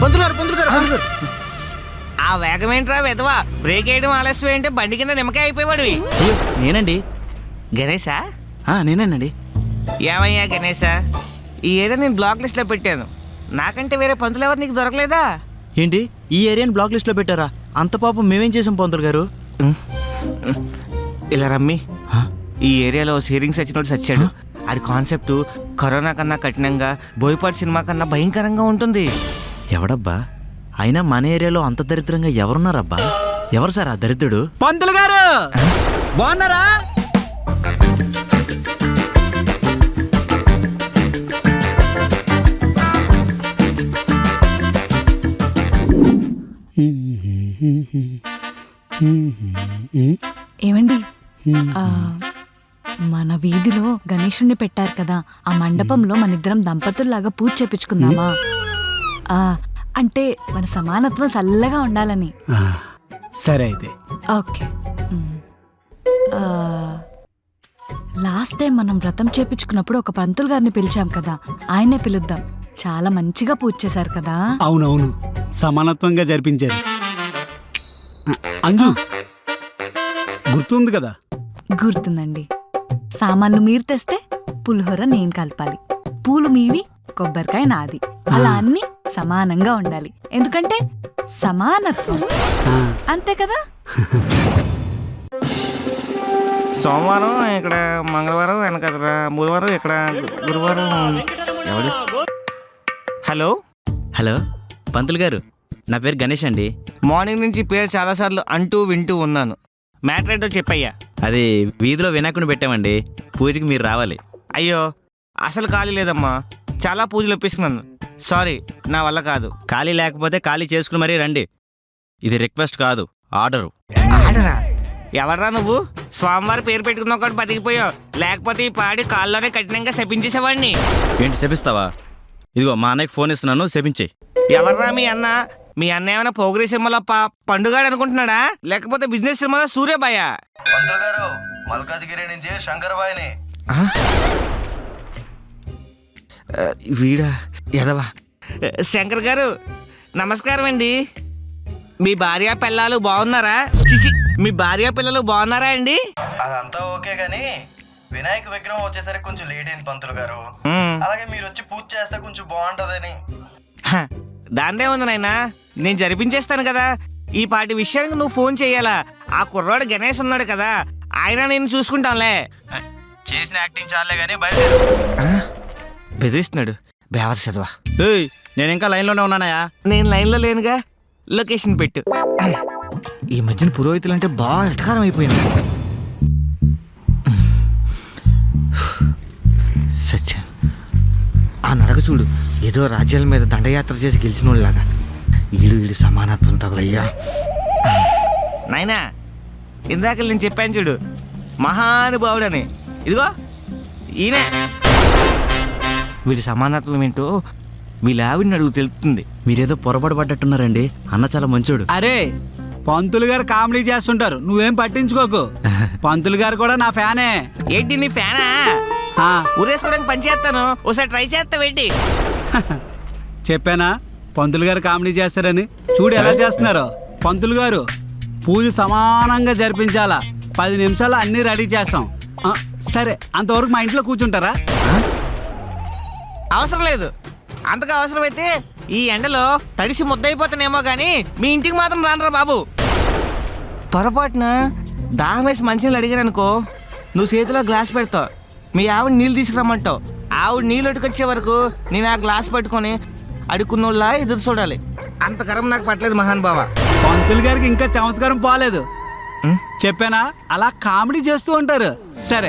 పంతులు గారు పంతులు గారు పంతులు గారు. ఆ వేగం ఏంట్రా వెదవా? బ్రేక్ వేయడం ఆలస్యం ఏంటి? బండి కింద నిమ్మకాయ అయిపోయేవాడివి. అయ్యో నేనండి. గణేశా? నేనేనండి. ఏమయ్యా గణేశా, ఈ ఏరియా నేను బ్లాక్ లిస్ట్లో పెట్టాను. నాకంటే వేరే పంతులు ఎవరు నీకు దొరకలేదా? ఏంటి ఈ ఏరియాని బ్లాక్ లిస్ట్లో పెట్టారా? అంత పాపం మేమేం చేసాం పంతులు గారు? ఇలా రమ్మి, ఈ ఏరియాలో షేరింగ్ సచ్చినోడు సచ్చాడు. అది కాన్సెప్ట్ కరోనా కన్నా కఠినంగా, బోయపాటి సినిమా కన్నా భయంకరంగా ఉంటుంది. ఎవడబ్బా? అయినా మన ఏరియాలో అంత దరిద్రంగా ఎవరున్నారబ్బా? ఎవరు సార్ ఆ దరిద్రుడు? పంతులు గారు బాగున్నారా? ఏమండి, మన వీధిలో గణేశుణ్ణి పెట్టారు కదా, ఆ మండపంలో మనిద్దరం దంపతుల్లాగా పూజ చేపించుకుందామా? అంటే మన సమానత్వం చల్లగా ఉండాలని. సరే అయితే ఓకే. లాస్ట్ టైం మనం వ్రతం చేపించుకున్నప్పుడు ఒక పంతులు గారిని పిలిచాం కదా, ఆయనే పిలుద్దాం. చాలా మంచిగా పూజ చేశారు కదా. అవునవును, సమానత్వంగా జరిపించారు. అంజు గుర్తుంది కదా? గుర్తుందండి. సామాన్లు మీరు తెస్తే పులిహోర నేను కలపాలి, పూలు మీవి, కొబ్బరికాయ నాది. అలా అన్ని సమానంగా ఉండాలి. ఎందుకంటే సమానత్వం, అంతే కదా. సోమవారం ఇక్కడ, మంగళవారం వెనకదరా, బుధవారం ఇక్కడ, గురువారం ఎవడు? హలో హలో పంతులు గారు, నా పేరు గణేష్ అండి. మార్నింగ్ నుంచి పేరు చాలాసార్లు అంటూ వింటూ ఉన్నాను. మ్యాటర్ ఏంటో చెప్పయ్యా. అది వీధిలో వినాయకుడిని పెట్టామండి, పూజకి మీరు రావాలి. అయ్యో అసలు ఖాళీ లేదమ్మా, చాలా పూజలు ఒప్పిస్తున్నాను. సారీ, నా వల్ల కాదు. ఖాళీ లేకపోతే ఖాళీ చేసుకుని మరీ రండి. ఇది రిక్వెస్ట్ కాదు, ఆర్డరు. ఆడరా? ఎవర్రా నువ్వు? స్వామివారి పేరు పెట్టుకున్న ఒకటి బతికిపోయావు, లేకపోతే ఈ పాడి కాల్లోనే కఠినంగా శపించేసేవాడిని. ఏంటి శపిస్తావా? ఇదిగో మా అన్నయ్యకి ఫోన్ ఇస్తున్నాను, శపించేయి. ఎవర్రా మీ అన్న? మీ అన్న ఏమైనా పోగిరి సినిమాలో పండుగాడు అనుకుంటున్నాడా, లేకపోతే బిజినెస్ సినిమాలో సూర్యబాయ? పంతులు గారు, మల్కాజ్గిరి నుంచి శంకరబాయిని. వీడా ఎదవా? శంకర్ గారు నమస్కారం అండి. మీ భార్య పిల్లలు బాగున్నారా? చిచి, మీ భార్య పిల్లలు బాగున్నారా అండి? అదంతా ఓకే గానీ వినాయక విగ్రహం వచ్చేసరికి కొంచెం లేట్ అయింది పంతులు గారు. అలాగే మీరు వచ్చి పూజ చేస్తే కొంచెం బాగుంటదని. దాందే ఉంది నాయనా, నేను జరిపించేస్తాను కదా. ఈ పాటి విషయానికి నువ్వు ఫోన్ చెయ్యాలా? ఆ కుర్రాడు గణేష్ ఉన్నాడు కదా, ఆయన నేను చూసుకుంటాంలే. చేసిన యాక్టింగ్ చాలే కానీ బయలుదేరు. బెదిరిస్తున్నాడు బేవర్ చదవా. నేను ఇంకా లైన్లోనే ఉన్నానయా. నేను లైన్లో లేనుగా, లొకేషన్ పెట్టు. ఈ మధ్యన పురోహితులు అంటే బాగా ఎటకారం అయిపోయింది. సత్యం, ఆ నడక చూడు, ఏదో రాజ్యాల మీద దండయాత్ర చేసి గెలిచిన వాళ్ళలాగా. ఈడు సమానత్వం తగులయ్యా. నాయనా, ఇందాక నేను చెప్పాను చూడు, మహానుభావుడని. ఇదిగో ఈయనే. వీడి సమానత్వం ఏంటో వీళ్ళ ఆవిడని అడుగు తెలుస్తుంది. మీరేదో పొరపాటు పడ్డట్టున్నారండి, అన్న చాలా మంచోడు. అరే, పంతులు గారు కామెడీ చేస్తుంటారు, నువ్వేం పట్టించుకోకు. పంతులు గారు కూడా నా ఫ్యానే. ఏంటి నీ ఫ్యానా? ఊరేసుకోవడానికి పని చేస్తాను, ఒకసారి ట్రై చేస్తావేంటి? చెప్పానా పంతులు గారు కామెడీ చేస్తారని? చూడు ఎలా చేస్తున్నారో. పంతులు గారు, పూజ సమానంగా జరిపించాలా, 10 నిమిషాలు అన్నీ రెడీ చేస్తాం. సరే, అంతవరకు మా ఇంట్లో కూర్చుంటారా? అవసరం లేదు. అంతగా అవసరమైతే ఈ ఎండలో తడిసి ముద్దయిపోతానేమో గానీ మీ ఇంటికి మాత్రం రానరా బాబు. పొరపాటున దాహం వేసి మంచినీళ్ళు అడిగారనుకో, నువ్వు చేతిలో గ్లాస్ పెడతావు, మీ ఆవిడ నీళ్ళు తీసుకురమ్మంటావు. ఆవిడ నీళ్ళు అటుకొచ్చే వరకు నేను ఆ గ్లాస్ పట్టుకొని అడుక్కున్నోళ్ళ ఎదురు చూడాలి. అంత కరం నాకు పట్టలేదు మహానుభావ. పంతులు గారికి ఇంకా చమత్కారం పోలేదు. చెప్పానా, అలా కామెడీ చేస్తూ ఉంటారు. సరే,